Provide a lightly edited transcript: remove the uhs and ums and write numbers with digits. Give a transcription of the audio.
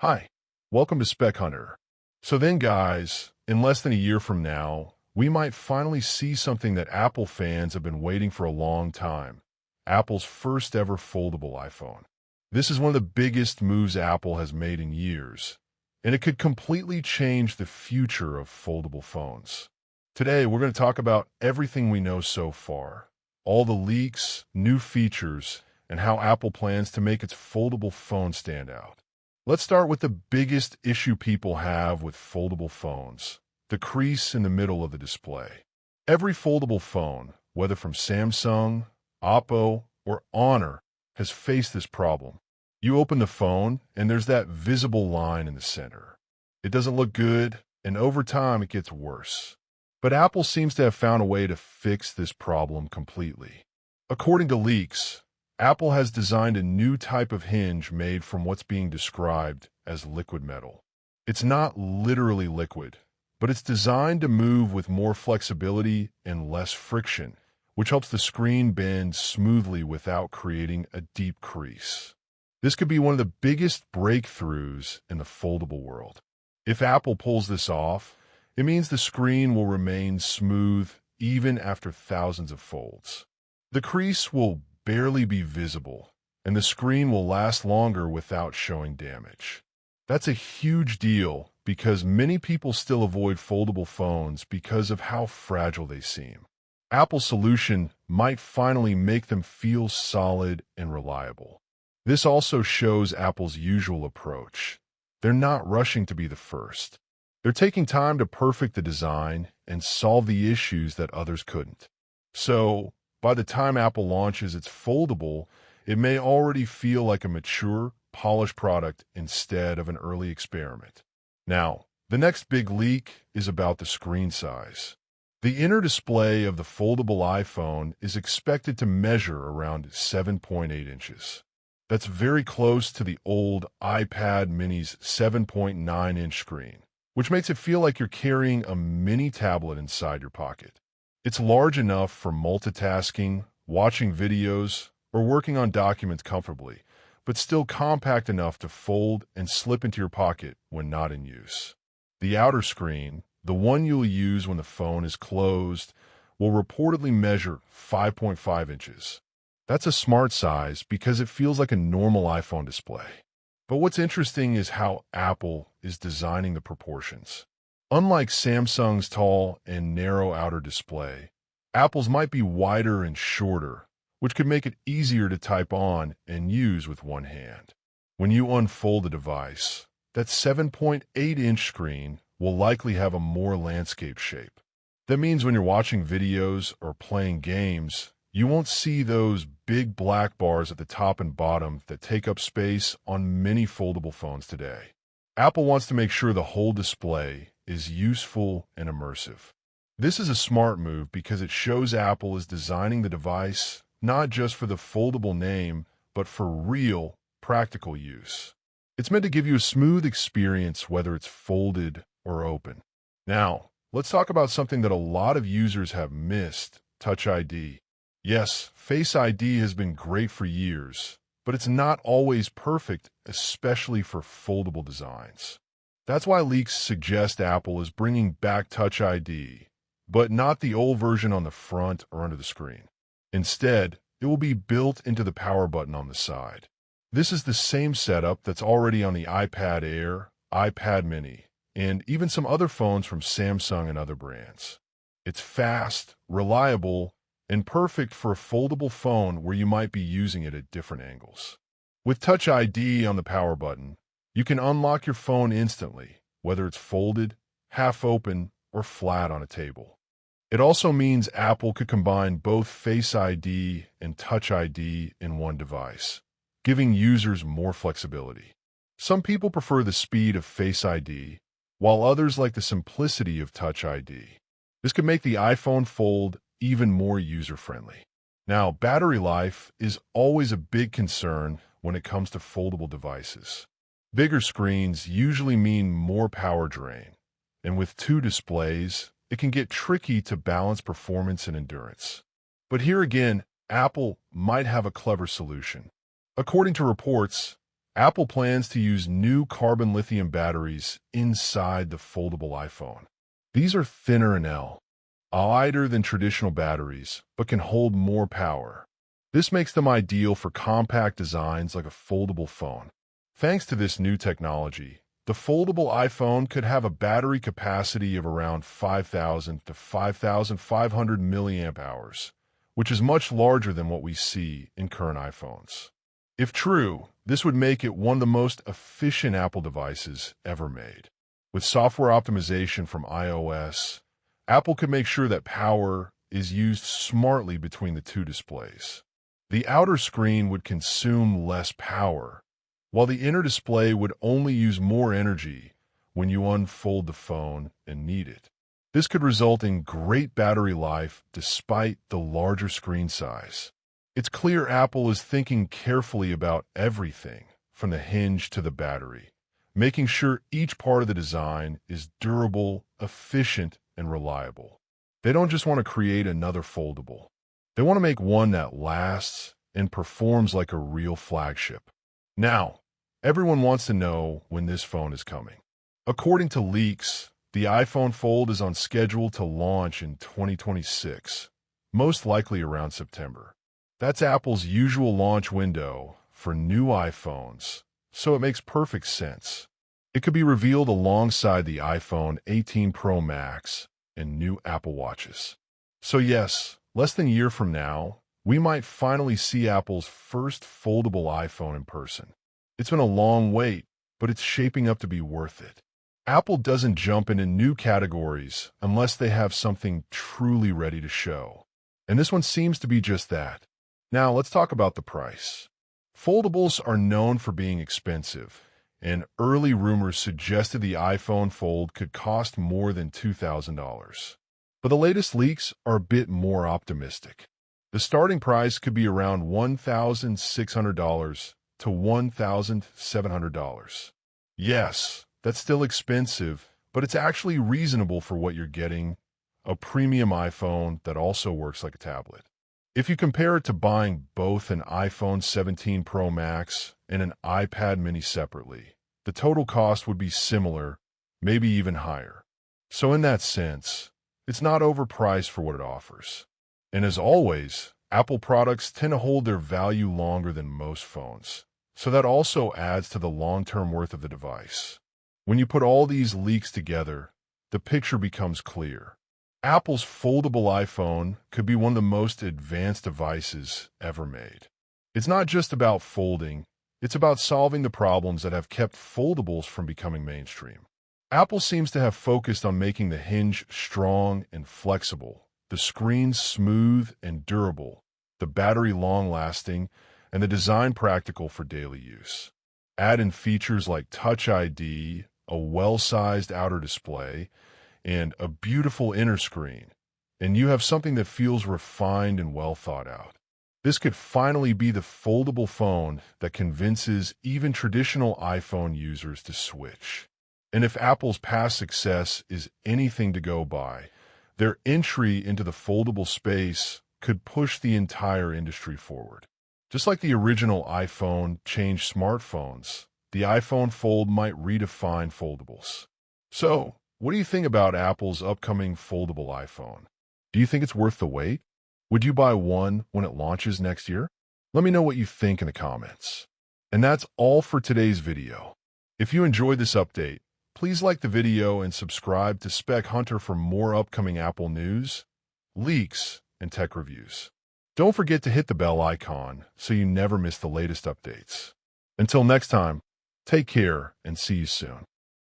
Hi, welcome to Spec Hunter. So then, guys, in less than a year from now, we might finally see something that Apple fans have been waiting for a long time. Apple's first ever foldable iPhone. This is one of the biggest moves Apple has made in years, and it could completely change the future of foldable phones. Today, we're going to talk about everything we know so far, all the leaks, new features, and how Apple plans to make its foldable phone stand out. Let's start with the biggest issue people have with foldable phones, the crease in the middle of the display. Every foldable phone, whether from Samsung, Oppo, or Honor, has faced this problem. You open the phone, and there's that visible line in the center. It doesn't look good, and over time it gets worse. But Apple seems to have found a way to fix this problem completely. According to leaks, Apple has designed a new type of hinge made from what's being described as liquid metal. It's not literally liquid, but it's designed to move with more flexibility and less friction, which helps the screen bend smoothly without creating a deep crease. This could be one of the biggest breakthroughs in the foldable world. If Apple pulls this off, it means the screen will remain smooth even after thousands of folds. The crease will barely be visible, and the screen will last longer without showing damage. That's a huge deal because many people still avoid foldable phones because of how fragile they seem. Apple's solution might finally make them feel solid and reliable. This also shows Apple's usual approach. They're not rushing to be the first. They're taking time to perfect the design and solve the issues that others couldn't. So, by the time Apple launches its foldable, it may already feel like a mature, polished product instead of an early experiment. Now, the next big leak is about the screen size. The inner display of the foldable iPhone is expected to measure around 7.8 inches. That's very close to the old iPad mini's 7.9-inch screen, which makes it feel like you're carrying a mini tablet inside your pocket. It's large enough for multitasking, watching videos, or working on documents comfortably, but still compact enough to fold and slip into your pocket when not in use. The outer screen, the one you'll use when the phone is closed, will reportedly measure 5.5 inches. That's a smart size because it feels like a normal iPhone display. But what's interesting is how Apple is designing the proportions. Unlike Samsung's tall and narrow outer display, Apple's might be wider and shorter, which could make it easier to type on and use with one hand. When you unfold the device, that 7.8-inch screen will likely have a more landscape shape. That means when you're watching videos or playing games, you won't see those big black bars at the top and bottom that take up space on many foldable phones today. Apple wants to make sure the whole display is useful and immersive. This is a smart move because it shows Apple is designing the device not just for the foldable name, but for real, practical use. It's meant to give you a smooth experience whether it's folded or open. Now, let's talk about something that a lot of users have missed, Touch ID. Yes, Face ID has been great for years, but it's not always perfect, especially for foldable designs. That's why leaks suggest Apple is bringing back Touch ID, but not the old version on the front or under the screen. Instead, it will be built into the power button on the side. This is the same setup that's already on the iPad Air, iPad mini, and even some other phones from Samsung and other brands. It's fast, reliable, and perfect for a foldable phone where you might be using it at different angles. With Touch ID on the power button, you can unlock your phone instantly, whether it's folded, half open, or flat on a table. It also means Apple could combine both Face ID and Touch ID in one device, giving users more flexibility. Some people prefer the speed of Face ID, while others like the simplicity of Touch ID. This could make the iPhone Fold even more user-friendly. Now, battery life is always a big concern when it comes to foldable devices. Bigger screens usually mean more power drain, and with two displays, it can get tricky to balance performance and endurance. But here again, Apple might have a clever solution. According to reports, Apple plans to use new carbon lithium batteries inside the foldable iPhone. These are thinner and lighter than traditional batteries, but can hold more power. This makes them ideal for compact designs like a foldable phone. Thanks to this new technology, the foldable iPhone could have a battery capacity of around 5,000 to 5,500 milliamp hours, which is much larger than what we see in current iPhones. If true, this would make it one of the most efficient Apple devices ever made. With software optimization from iOS, Apple could make sure that power is used smartly between the two displays. The outer screen would consume less power, while the inner display would only use more energy when you unfold the phone and need it. This could result in great battery life despite the larger screen size. It's clear Apple is thinking carefully about everything, from the hinge to the battery, making sure each part of the design is durable, efficient, and reliable. They don't just want to create another foldable. They want to make one that lasts and performs like a real flagship. Now, everyone wants to know when this phone is coming. According to leaks, the iPhone Fold is on schedule to launch in 2026, most likely around September. That's Apple's usual launch window for new iPhones, so it makes perfect sense. It could be revealed alongside the iPhone 18 Pro Max and new Apple Watches. So yes, less than a year from now, we might finally see Apple's first foldable iPhone in person. It's been a long wait, but it's shaping up to be worth it. Apple doesn't jump into new categories unless they have something truly ready to show. And this one seems to be just that. Now, let's talk about the price. Foldables are known for being expensive, and early rumors suggested the iPhone Fold could cost more than $2,000. But the latest leaks are a bit more optimistic. The starting price could be around $1,600 to $1,700. Yes, that's still expensive, but it's actually reasonable for what you're getting, a premium iPhone that also works like a tablet. If you compare it to buying both an iPhone 17 Pro Max and an iPad mini separately, the total cost would be similar, maybe even higher. So in that sense, it's not overpriced for what it offers. And as always, Apple products tend to hold their value longer than most phones, so that also adds to the long-term worth of the device. When you put all these leaks together, the picture becomes clear. Apple's foldable iPhone could be one of the most advanced devices ever made. It's not just about folding, it's about solving the problems that have kept foldables from becoming mainstream. Apple seems to have focused on making the hinge strong and flexible, the screen smooth and durable, the battery long-lasting, and the design practical for daily use. Add in features like Touch ID, a well-sized outer display, and a beautiful inner screen, and you have something that feels refined and well thought out. This could finally be the foldable phone that convinces even traditional iPhone users to switch. And if Apple's past success is anything to go by, their entry into the foldable space could push the entire industry forward. Just like the original iPhone changed smartphones, the iPhone Fold might redefine foldables. So, what do you think about Apple's upcoming foldable iPhone? Do you think it's worth the wait? Would you buy one when it launches next year? Let me know what you think in the comments. And that's all for today's video. If you enjoyed this update, please like the video and subscribe to Spec Hunter for more upcoming Apple news, leaks, and tech reviews. Don't forget to hit the bell icon so you never miss the latest updates. Until next time, take care and see you soon.